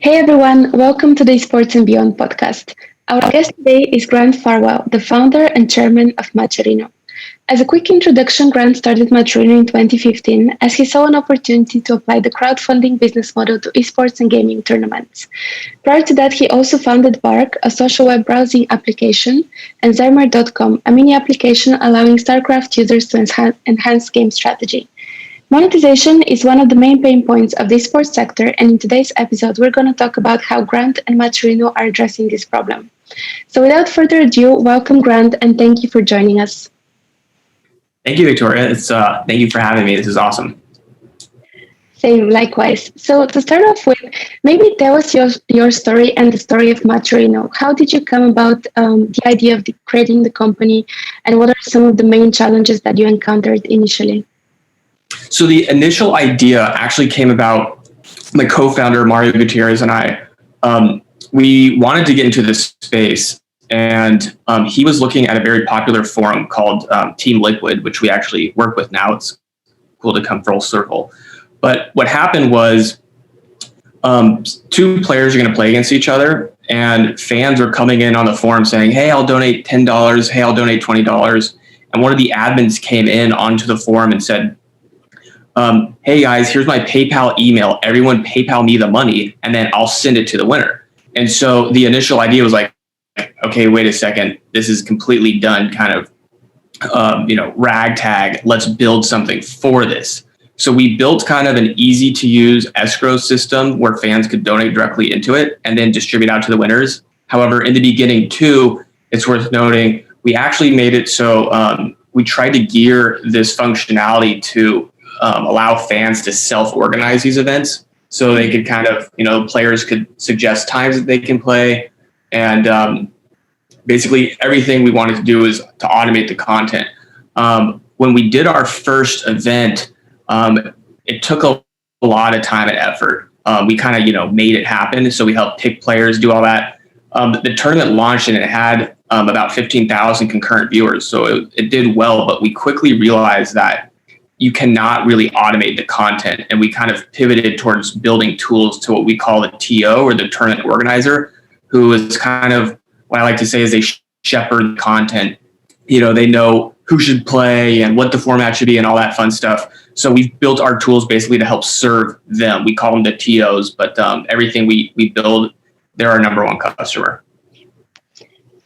Hey everyone, welcome to the Sports and Beyond podcast. Our guest today is Grant Farwell, the founder and chairman of Matcherino. As a quick introduction, Grant started Matcherino in 2015 as he saw an opportunity to apply the crowdfunding business model to esports and gaming tournaments. Prior to that, he also founded Barc, a social web browsing application, and Zermer.com, a mini application allowing StarCraft users to enhance game strategy. Monetization is one of the main pain points of the esports sector, and in today's episode, we're going to talk about how Grant and Matcherino are addressing this problem. So without further ado, welcome Grant, and thank you for joining us. Thank you, Victoria. Thank you for having me. This is awesome. Same, likewise. So to start off with, maybe tell us your story and the story of Matcherino. How did you come about the idea of creating the company, and what are some of the main challenges that you encountered initially? So the initial idea actually came about, my co-founder, Mario Gutierrez, and I, we wanted to get into this space, and he was looking at a very popular forum called Team Liquid, which we actually work with now. It's cool to come full circle. But what happened was two players are going to play against each other, and fans are coming in on the forum saying, hey, I'll donate $10. Hey, I'll donate $20. And one of the admins came in onto the forum and said, hey guys, here's my PayPal email. Everyone PayPal me the money, and then I'll send it to the winner. And so the initial idea was like, okay, wait a second. This is completely done kind of, ragtag. Let's build something for this. So we built kind of an easy to use escrow system where fans could donate directly into it and then distribute out to the winners. However, in the beginning too, it's worth noting, we actually made it so we tried to gear this functionality to allow fans to self-organize these events, so they could kind of, players could suggest times that they can play, and basically everything we wanted to do is to automate the content. When we did our first event, it took a lot of time and effort. We kind of, made it happen. So we helped pick players, do all that. The tournament launched and it had about 15,000 concurrent viewers. So it did well, but we quickly realized that you cannot really automate the content. And we kind of pivoted towards building tools to what we call the TO, or the tournament organizer, who is kind of what I like to say is they shepherd content. They know who should play and what the format should be and all that fun stuff. So we've built our tools basically to help serve them. We call them the TOs, but everything we build, they're our number one customer.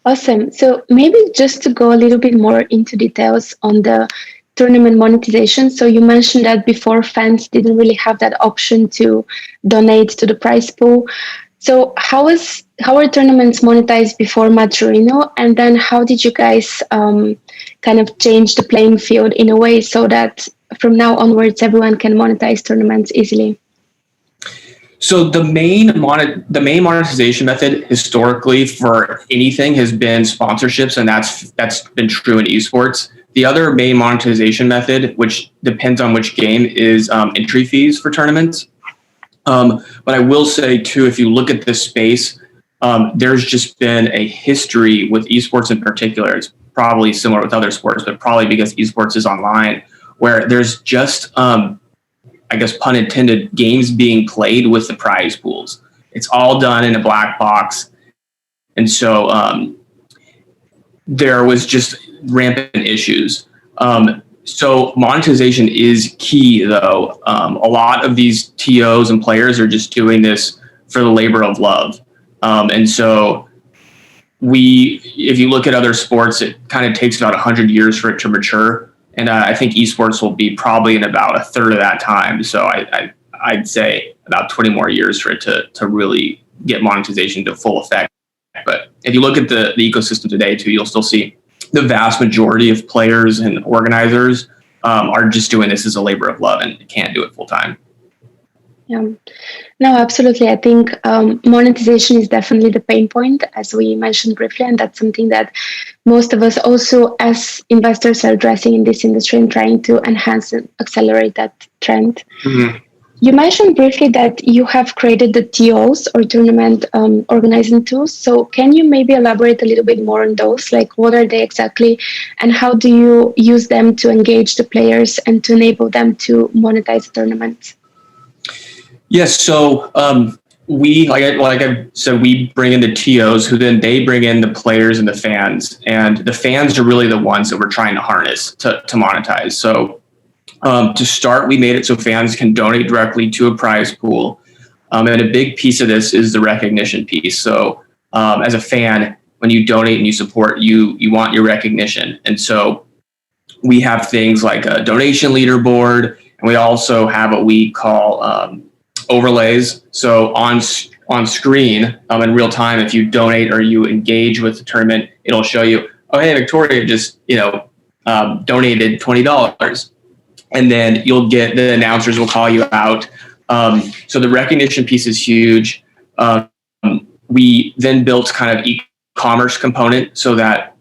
Awesome. So maybe just to go a little bit more into details on the tournament monetization. So you mentioned that before fans didn't really have that option to donate to the prize pool. So how are tournaments monetized before Matcherino? And then how did you guys kind of change the playing field in a way so that from now onwards everyone can monetize tournaments easily? So the main monetization method historically for anything has been sponsorships, and that's been true in esports. The other main monetization method, which depends on which game, is entry fees for tournaments. But I will say too, if you look at this space, there's just been a history with esports in particular. It's probably similar with other sports, but probably because esports is online, where there's just, I guess pun intended, games being played with the prize pools. It's all done in a black box. And so there was just rampant issues. So monetization is key, though. A lot of these TOs and players are just doing this for the labor of love. And so if you look at other sports, it kind of takes about 100 years for it to mature. And I think esports will be probably in about a third of that time. So I'd say about 20 more years for it to really get monetization to full effect. But if you look at the ecosystem today too, you'll still see the vast majority of players and organizers are just doing this as a labor of love and can't do it full time. Yeah, no, absolutely. I think monetization is definitely the pain point, as we mentioned briefly, and that's something that most of us also as investors are addressing in this industry and trying to enhance and accelerate that trend. Mm-hmm. You mentioned briefly that you have created the TOs, or tournament organizing tools. So can you maybe elaborate a little bit more on those? Like, what are they exactly, and how do you use them to engage the players and to enable them to monetize the tournaments? Yes. So like I said, we bring in the TOs who then they bring in the players and the fans, and the fans are really the ones that we're trying to harness to monetize. So to start, we made it so fans can donate directly to a prize pool. And a big piece of this is the recognition piece. So as a fan, when you donate and you support, you want your recognition. And so we have things like a donation leaderboard, and we also have what we call overlays. So on screen in real time, if you donate or you engage with the tournament, it'll show you, oh, hey, Victoria just donated $20. And then you'll get, the announcers will call you out. So the recognition piece is huge. We then built kind of e-commerce component so that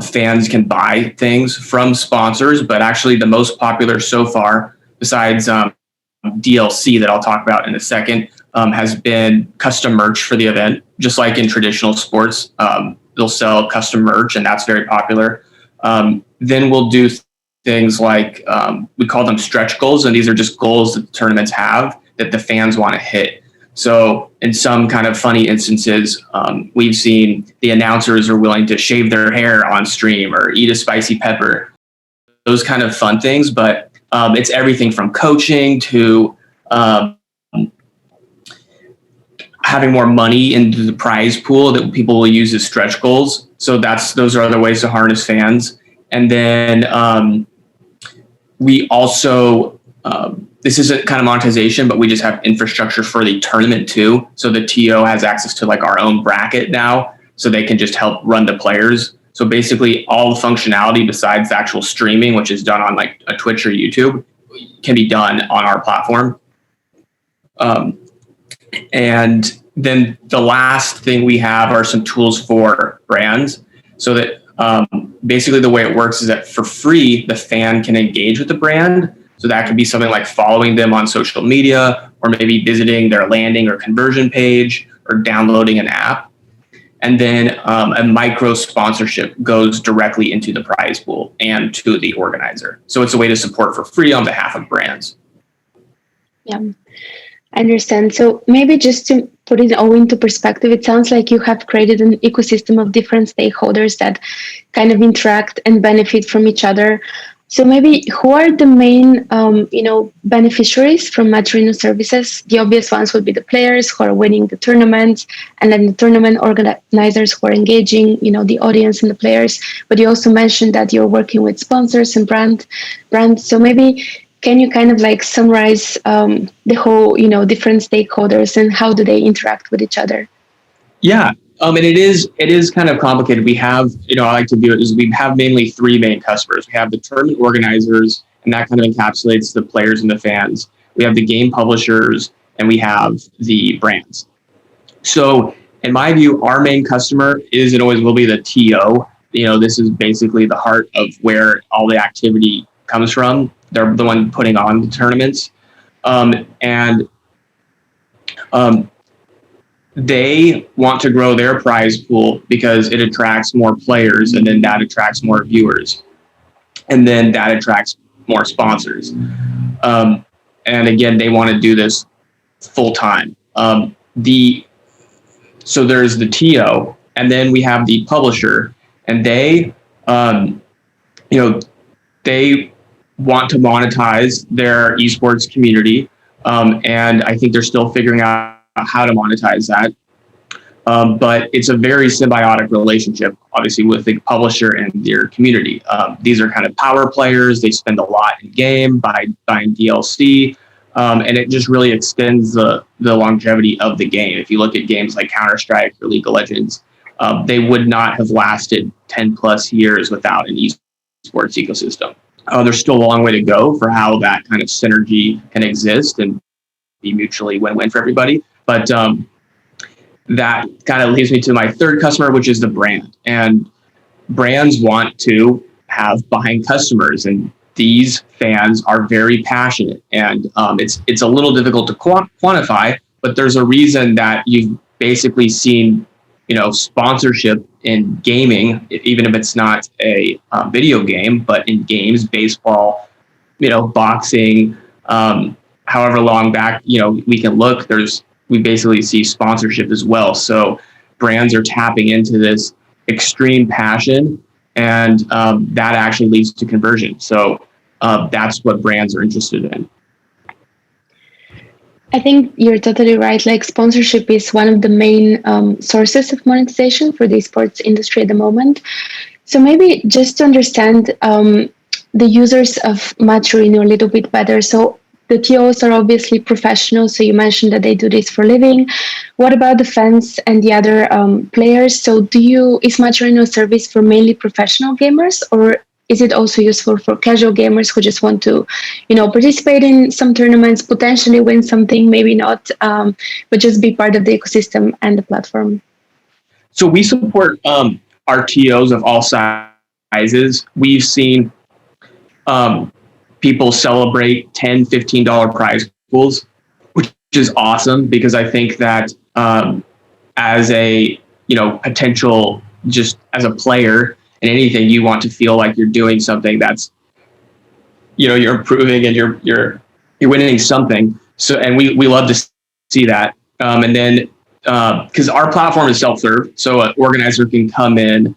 fans can buy things from sponsors, but actually the most popular so far, besides DLC that I'll talk about in a second, has been custom merch for the event. Just like in traditional sports, they'll sell custom merch, and that's very popular. Then we'll do things like, we call them stretch goals, and these are just goals that the tournaments have that the fans want to hit. So in some kind of funny instances, we've seen the announcers are willing to shave their hair on stream or eat a spicy pepper, those kind of fun things. But it's everything from coaching to having more money into the prize pool that people will use as stretch goals. So those are other ways to harness fans. And then we also, this isn't kind of monetization, but we just have infrastructure for the tournament too. So the TO has access to like our own bracket now, so they can just help run the players. So basically all the functionality besides the actual streaming, which is done on like a Twitch or YouTube, can be done on our platform. And then the last thing we have are some tools for brands, so that basically the way it works is that for free, the fan can engage with the brand. So that could be something like following them on social media, or maybe visiting their landing or conversion page, or downloading an app. And then a micro sponsorship goes directly into the prize pool and to the organizer. So it's a way to support for free on behalf of brands. Yeah, I understand. So maybe just to put it all into perspective, it sounds like you have created an ecosystem of different stakeholders that kind of interact and benefit from each other. So maybe who are the main, beneficiaries from Matcherino services? The obvious ones would be the players who are winning the tournament, and then the tournament organizers who are engaging, the audience and the players. But you also mentioned that you're working with sponsors and brands. So maybe can you kind of like summarize the whole, different stakeholders and how do they interact with each other? Yeah. And it is kind of complicated. We have, I like to do it is we have mainly three main customers. We have the tournament organizers, and that kind of encapsulates the players and the fans. We have the game publishers, and we have the brands. So in my view, our main customer is and always will be the TO. This is basically the heart of where all the activity comes from. They're the one putting on the tournaments. They want to grow their prize pool because it attracts more players, and then that attracts more viewers, and then that attracts more sponsors. And again, they want to do this full time. So there's the TO, and then we have the publisher, and they want to monetize their esports community. And I think they're still figuring out how to monetize that. But it's a very symbiotic relationship, obviously, with the publisher and their community. These are kind of power players. They spend a lot in game by buying DLC. And it just really extends the longevity of the game. If you look at games like Counter-Strike or League of Legends, they would not have lasted 10 plus years without an esports ecosystem. There's still a long way to go for how that kind of synergy can exist and be mutually win-win for everybody. But that kind of leads me to my third customer, which is the brand. And brands want to have buying customers, and these fans are very passionate. And it's a little difficult to quantify, but there's a reason that you've basically seen, sponsorship in gaming, even if it's not a video game, but in games, baseball, boxing, however long back, we can look, there's we basically see sponsorship as well. So brands are tapping into this extreme passion, and that actually leads to conversion. So that's what brands are interested in. I think you're totally right. Like sponsorship is one of the main sources of monetization for the sports industry at the moment. So maybe just to understand the users of Matcherino a little bit better. So the TOs are obviously professionals. So you mentioned that they do this for a living. What about the fans and the other players? So is Matcherino a service for mainly professional gamers, or is it also useful for casual gamers who just want to, participate in some tournaments, potentially win something, maybe not, but just be part of the ecosystem and the platform? So we support our TOs of all sizes. We've seen people celebrate $10, $15 prize pools, which is awesome, because I think that as a potential, just as a player in anything, you want to feel like you're doing something that's you're improving and you're winning something. So, and we love to see that. And then because our platform is self-serve, so an organizer can come in.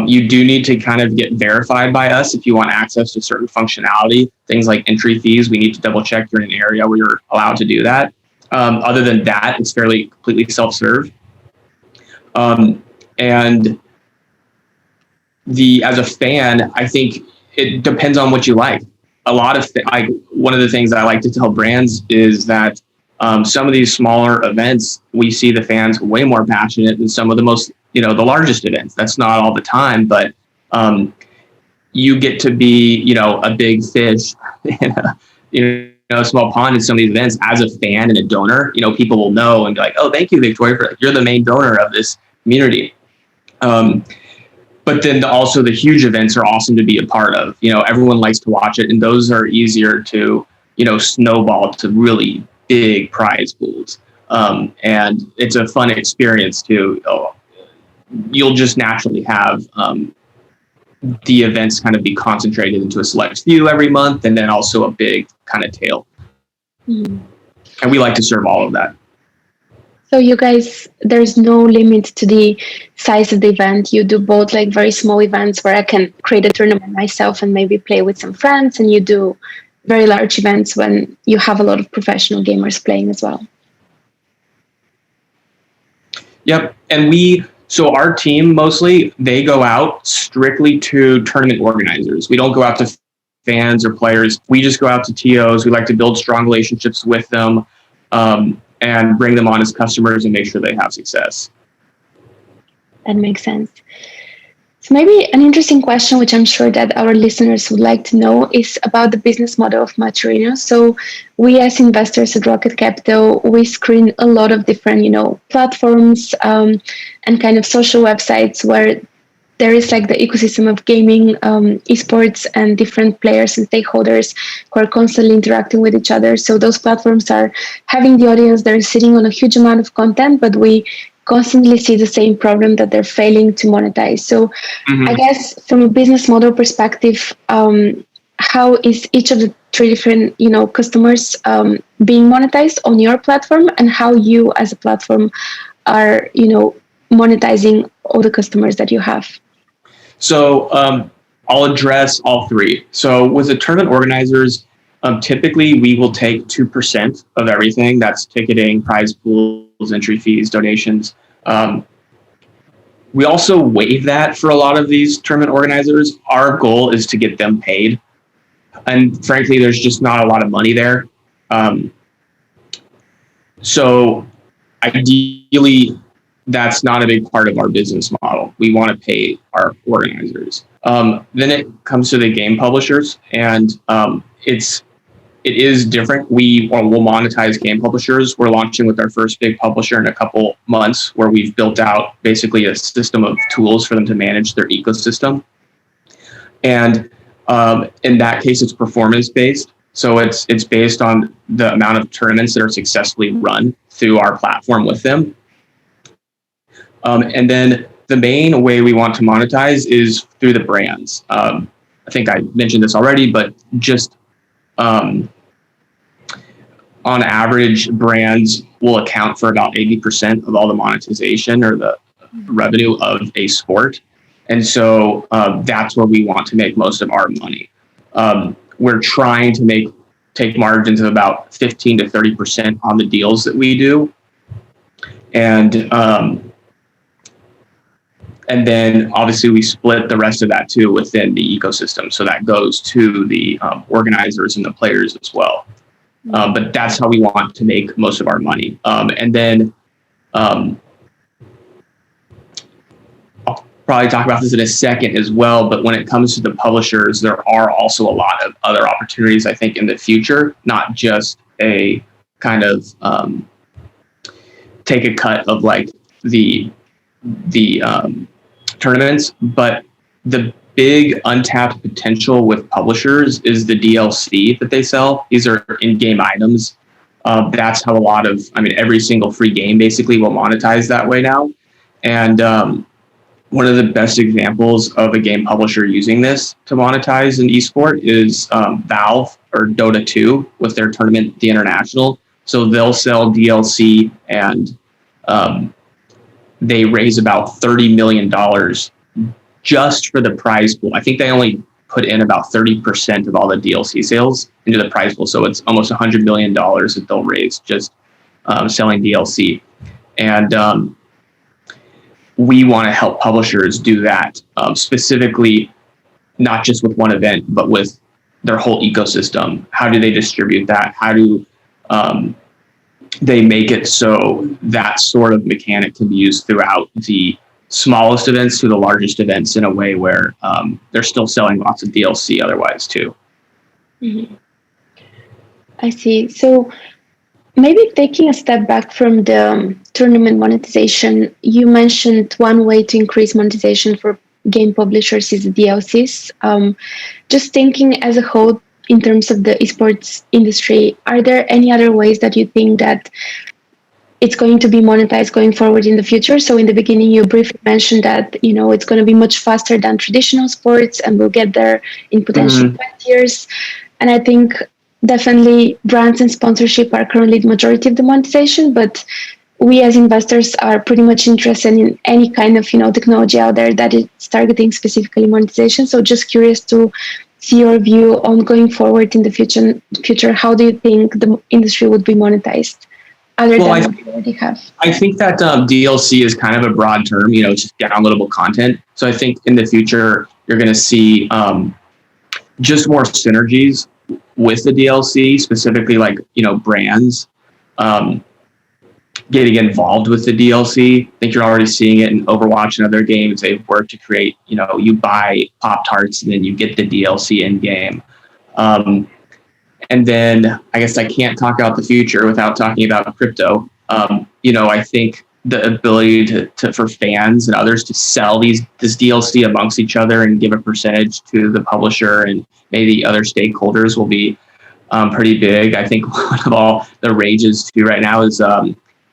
You do need to kind of get verified by us if you want access to certain functionality, things like entry fees. We need to double check you're in an area where you're allowed to do that. Other than that, it's fairly completely self-serve. And as a fan, I think it depends on what you like. One of the things I like to tell brands is that some of these smaller events, we see the fans way more passionate than some of the most, the largest events. That's not all the time, but you get to be, a big fish in a small pond in some of these events as a fan and a donor. People will know and be like, oh, thank you, Victoria, you're the main donor of this community. But then also the huge events are awesome to be a part of. Everyone likes to watch it, and those are easier to, snowball to really big prize pools. And it's a fun experience too. You'll just naturally have the events kind of be concentrated into a select few every month, and then also a big kind of tail. Mm. And we like to serve all of that. So you guys, there's no limit to the size of the event. You do both like very small events where I can create a tournament myself and maybe play with some friends, and you do very large events when you have a lot of professional gamers playing as well. Yep. And so our team, mostly, they go out strictly to tournament organizers. We don't go out to fans or players. We just go out to TOs. We like to build strong relationships with them. And bring them on as customers and make sure they have success. That makes sense. So maybe an interesting question, which I'm sure that our listeners would like to know, is about the business model of Matcherino. So we as investors at Rocket Capital, we screen a lot of different, platforms and kind of social websites where there is like the ecosystem of gaming, esports, and different players and stakeholders who are constantly interacting with each other. So those platforms are having the audience, they're sitting on a huge amount of content, but we constantly see the same problem that they're failing to monetize. So I guess from a business model perspective, how is each of the three different, customers being monetized on your platform, and how you as a platform are, monetizing all the customers that you have? So I'll address all three. So with the tournament organizers, typically we will take 2% of everything. That's ticketing, prize pools, entry fees, donations. We also waive that for a lot of these tournament organizers. Our goal is to get them paid. And frankly, there's just not a lot of money there. So ideally, that's not a big part of our business model. We want to pay our organizers. Then it comes to the game publishers, and it is different. We'll monetize game publishers. We're launching with our first big publisher in a couple months, where we've built out basically a system of tools for them to manage their ecosystem. And in that case, it's performance-based. So it's based on the amount of tournaments that are successfully run through our platform with them. And then the main way we want to monetize is through the brands. I think I mentioned this already, but just on average, brands will account for about 80% of all the monetization or the revenue of a sport. And so that's where we want to make most of our money. We're trying to take margins of about 15 to 30% on the deals that we do. And then obviously we split the rest of that too within the ecosystem. So that goes to the organizers and the players as well. But that's how we want to make most of our money. And then I'll probably talk about this in a second as well. But when it comes to the publishers, there are also a lot of other opportunities, I think, in the future, not just a kind of take a cut of like the tournaments, but the big untapped potential with publishers is the DLC that they sell. These are in-game items. That's how every single free game basically will monetize that way now. And one of the best examples of a game publisher using this to monetize an esport is Valve or Dota 2 with their tournament, The International. So they'll sell DLC and they raise about $30 million just for the prize pool. I think they only put in about 30% of all the DLC sales into the prize pool. So it's almost $100 million that they'll raise just selling DLC. And we want to help publishers do that, specifically, not just with one event, but with their whole ecosystem. How do they distribute that? How do they make it so that sort of mechanic can be used throughout the smallest events to the largest events in a way where they're still selling lots of DLC otherwise too. Mm-hmm. I see. So maybe taking a step back from the tournament monetization, you mentioned one way to increase monetization for game publishers is DLCs. Just thinking as a whole in terms of the esports industry, are there any other ways that you think that it's going to be monetized going forward in the future? So in the beginning, you briefly mentioned that, it's going to be much faster than traditional sports and we'll get there in potentially 20 years. And I think definitely brands and sponsorship are currently the majority of the monetization, but we as investors are pretty much interested in any kind of, technology out there that is targeting specifically monetization. So just curious to see your view on going forward in the future. How do you think the industry would be monetized other than what we already have? I think that DLC is kind of a broad term, it's just downloadable content. So I think in the future, you're going to see just more synergies with the DLC, specifically like, brands getting involved with the DLC. I think you're already seeing it in Overwatch and other games. They've worked to create, you buy Pop-Tarts and then you get the DLC in game. And then I guess I can't talk about the future without talking about crypto. I think the ability to for fans and others to sell this DLC amongst each other and give a percentage to the publisher and maybe other stakeholders will be pretty big. I think one of all the rages too right now is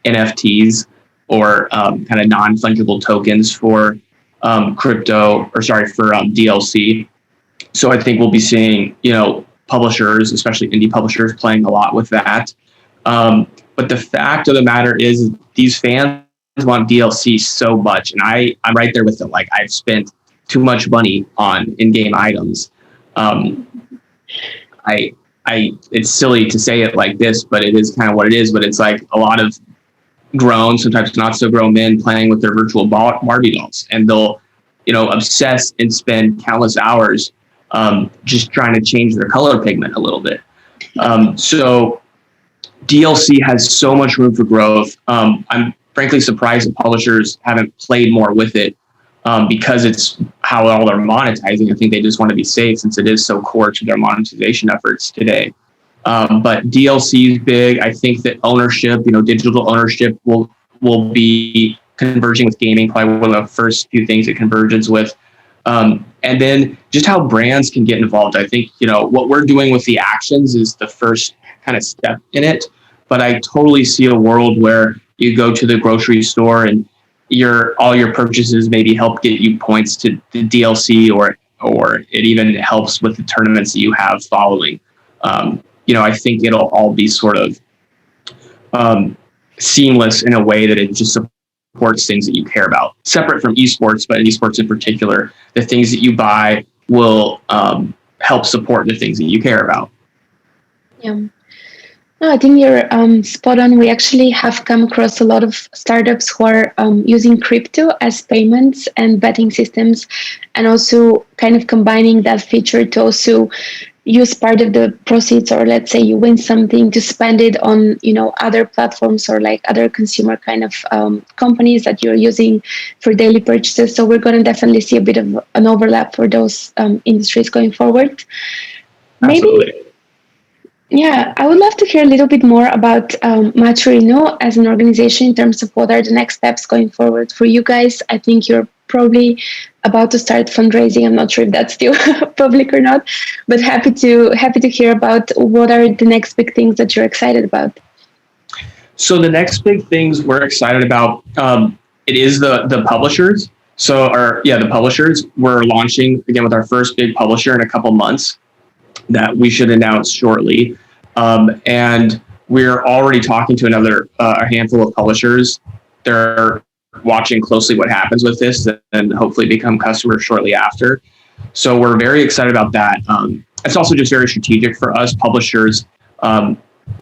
NFTs or kind of non-fungible tokens for DLC. So I think we'll be seeing, publishers, especially indie publishers, playing a lot with that. But the fact of the matter is these fans want DLC so much. And I'm right there with them. Like, I've spent too much money on in-game items. It's silly to say it like this, but it is kind of what it is. But it's like a lot of grown, sometimes not so grown men playing with their virtual Barbie dolls, and they'll, obsess and spend countless hours just trying to change their color pigment a little bit. So DLC has so much room for growth. I'm frankly surprised that publishers haven't played more with it because it's how all they're monetizing. I think they just want to be safe since it is so core to their monetization efforts today. But DLC is big. I think that ownership, digital ownership will be converging with gaming, probably one of the first few things it converges with. And then just how brands can get involved. I think, what we're doing with the actions is the first kind of step in it. But I totally see a world where you go to the grocery store and all your purchases maybe help get you points to the DLC or it even helps with the tournaments that you have following. I think it'll all be sort of seamless in a way that it just supports things that you care about. Separate from esports, but in esports in particular, the things that you buy will help support the things that you care about. Yeah. No, I think you're spot on. We actually have come across a lot of startups who are using crypto as payments and betting systems, and also kind of combining that feature to also use part of the proceeds, or let's say you win something, to spend it on, other platforms or like other consumer kind of companies that you're using for daily purchases. So we're going to definitely see a bit of an overlap for those industries going forward. Absolutely. Maybe. Yeah, I would love to hear a little bit more about Matcherino as an organization in terms of what are the next steps going forward for you guys. I think you're probably about to start fundraising. I'm not sure if that's still public or not, but happy to hear about what are the next big things that you're excited about. So the next big things we're excited about, it is the publishers. The publishers. We're launching again with our first big publisher in a couple months that we should announce shortly. And we're already talking to a handful of publishers. They're watching closely what happens with this and hopefully become customers shortly after. So we're very excited about that. It's also just very strategic for us. Publishers,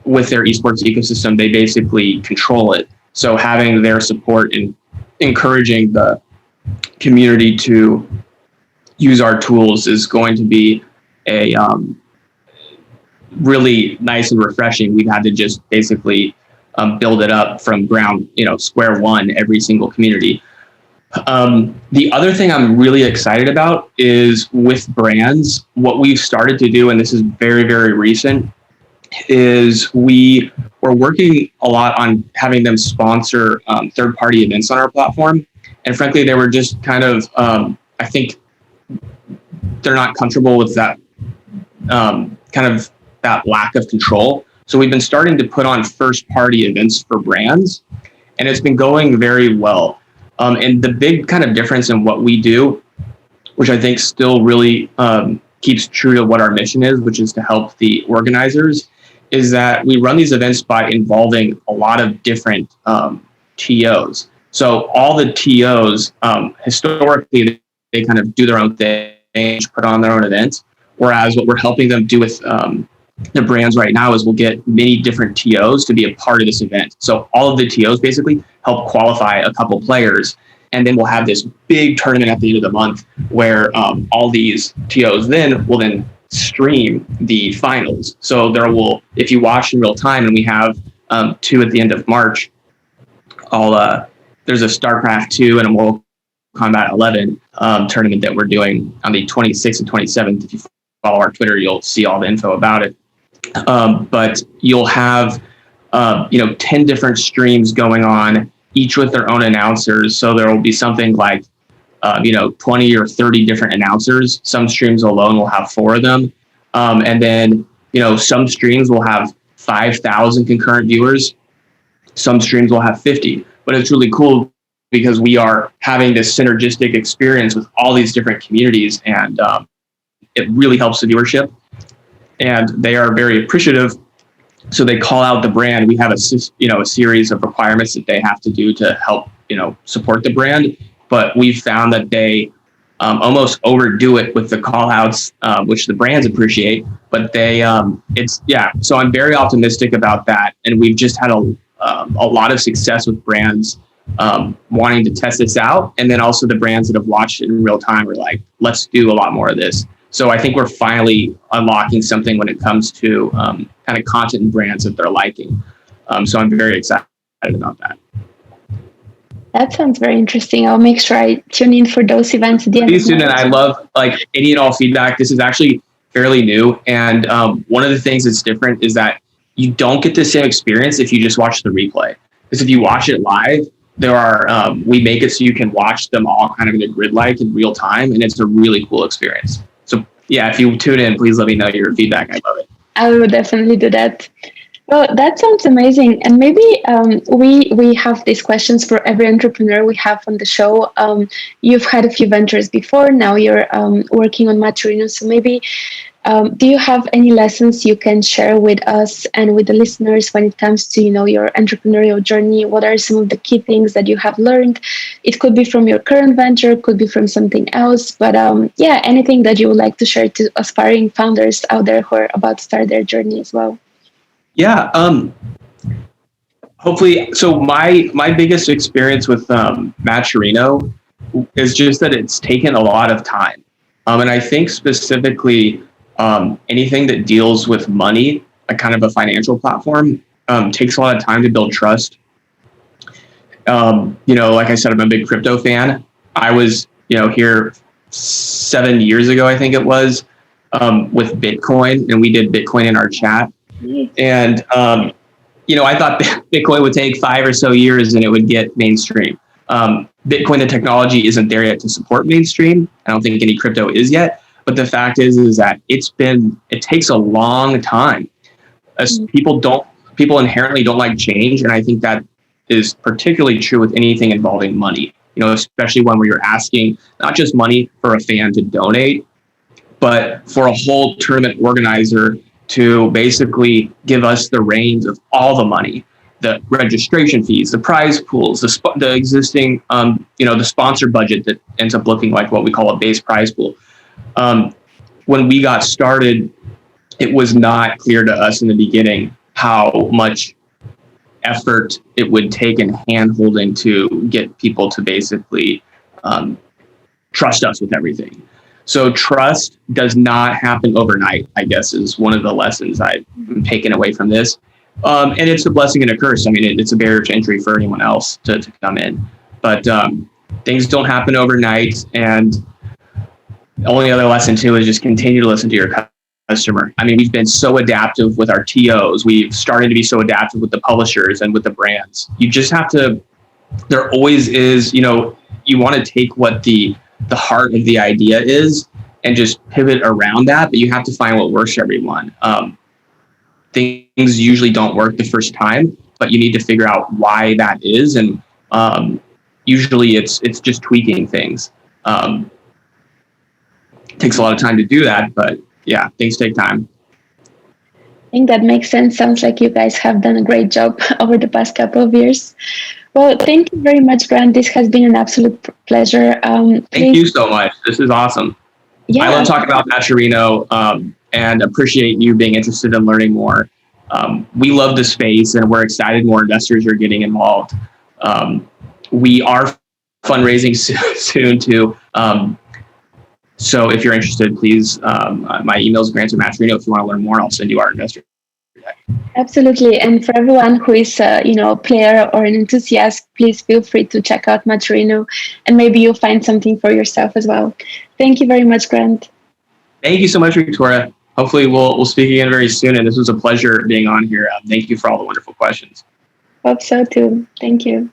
with their esports ecosystem, they basically control it. So having their support and encouraging the community to use our tools is going to be a really nice and refreshing. We've had to just basically build it up from square one, every single community. The other thing I'm really excited about is with brands, what we've started to do, and this is very, very recent, is we're working a lot on having them sponsor third-party events on our platform. And frankly, they were just kind of, I think they're not comfortable with that that lack of control. So we've been starting to put on first-party events for brands, and it's been going very well. And the big kind of difference in what we do, which I think still really keeps true to what our mission is, which is to help the organizers, is that we run these events by involving a lot of different TOs. So all the TOs, historically, they kind of do their own thing, put on their own event. Whereas what we're helping them do with the brands right now is we'll get many different TOs to be a part of this event. So all of the TOs basically help qualify a couple players. And then we'll have this big tournament at the end of the month where all these TOs will then stream the finals. So if you watch in real time, and we have 2 at the end of March, there's a StarCraft 2 and a Mortal Kombat 11 tournament that we're doing on the 26th and 27th. If you follow our Twitter, you'll see all the info about it. But you'll have 10 different streams going on, each with their own announcers. So there will be something like 20 or 30 different announcers. Some streams alone will have 4 of them. And then, some streams will have 5,000 concurrent viewers. Some streams will have 50. But it's really cool because we are having this synergistic experience with all these different communities, and it really helps the viewership. And they are very appreciative. So they call out the brand. We have a series of requirements that they have to do to help, support the brand. But we've found that they almost overdo it with the call outs, which the brands appreciate. But so I'm very optimistic about that. And we've just had a lot of success with brands wanting to test this out. And then also the brands that have watched it in real time are like, let's do a lot more of this. So I think we're finally unlocking something when it comes to kind of content and brands that they're liking. So I'm very excited about that. That sounds very interesting. I'll make sure I tune in for those events at the end. Please tune in. I love any and all feedback. This is actually fairly new. And one of the things that's different is that you don't get the same experience if you just watch the replay. Because if you watch it live, we make it so you can watch them all kind of in a grid-like in real time. And it's a really cool experience. So yeah, if you tune in, please let me know your feedback. I love it. I will definitely do that. Well, that sounds amazing. And maybe we have these questions for every entrepreneur we have on the show. You've had a few ventures before. Now you're working on Matcherino. So maybe Do you have any lessons you can share with us and with the listeners when it comes to, your entrepreneurial journey? What are some of the key things that you have learned? It could be from your current venture, could be from something else, but yeah, anything that you would like to share to aspiring founders out there who are about to start their journey as well. Yeah. Hopefully, so my biggest experience with Matcherino is just that it's taken a lot of time, and I think specifically anything that deals with money, a kind of a financial platform, takes a lot of time to build trust. Like I said, I'm a big crypto fan. I was, here 7 years ago, I think it was, with Bitcoin, and we did Bitcoin in our chat. And, I thought Bitcoin would take 5 or so years and it would get mainstream. Bitcoin, the technology isn't there yet to support mainstream. I don't think any crypto is yet. But the fact is that it takes a long time. As people inherently don't like change. And I think that is particularly true with anything involving money, especially when you're asking not just money for a fan to donate, but for a whole tournament organizer to basically give us the reins of all the money, the registration fees, the prize pools, the existing, the sponsor budget that ends up looking like what we call a base prize pool. When we got started, it was not clear to us in the beginning how much effort it would take in hand-holding to get people to basically trust us with everything. So trust does not happen overnight, I guess, is one of the lessons I've taken away from this. And it's a blessing and a curse. I mean, it's a barrier to entry for anyone else to come in. But things don't happen overnight. And the only other lesson, too, is just continue to listen to your customer. I mean, we've been so adaptive with our TOs. We've started to be so adaptive with the publishers and with the brands. You just have to, there always is, you want to take what the heart of the idea is and just pivot around that, but you have to find what works for everyone. Things usually don't work the first time, but you need to figure out why that is. And usually it's just tweaking things. It takes a lot of time to do that, but yeah, things take time. I think that makes sense. Sounds like you guys have done a great job over the past couple of years. Well, thank you very much, Grant. This has been an absolute pleasure. Thank you so much. This is awesome. Yeah. I love talking about Matcherino and appreciate you being interested in learning more. We love the space and we're excited more investors are getting involved. We are fundraising soon too. So if you're interested, please, my email is Grant and Matcherino. If you want to learn more, I'll send you our investor deck. Absolutely. And for everyone who is, a player or an enthusiast, please feel free to check out Matcherino and maybe you'll find something for yourself as well. Thank you very much, Grant. Thank you so much, Victoria. Hopefully we'll speak again very soon. And this was a pleasure being on here. Thank you for all the wonderful questions. Hope so too. Thank you.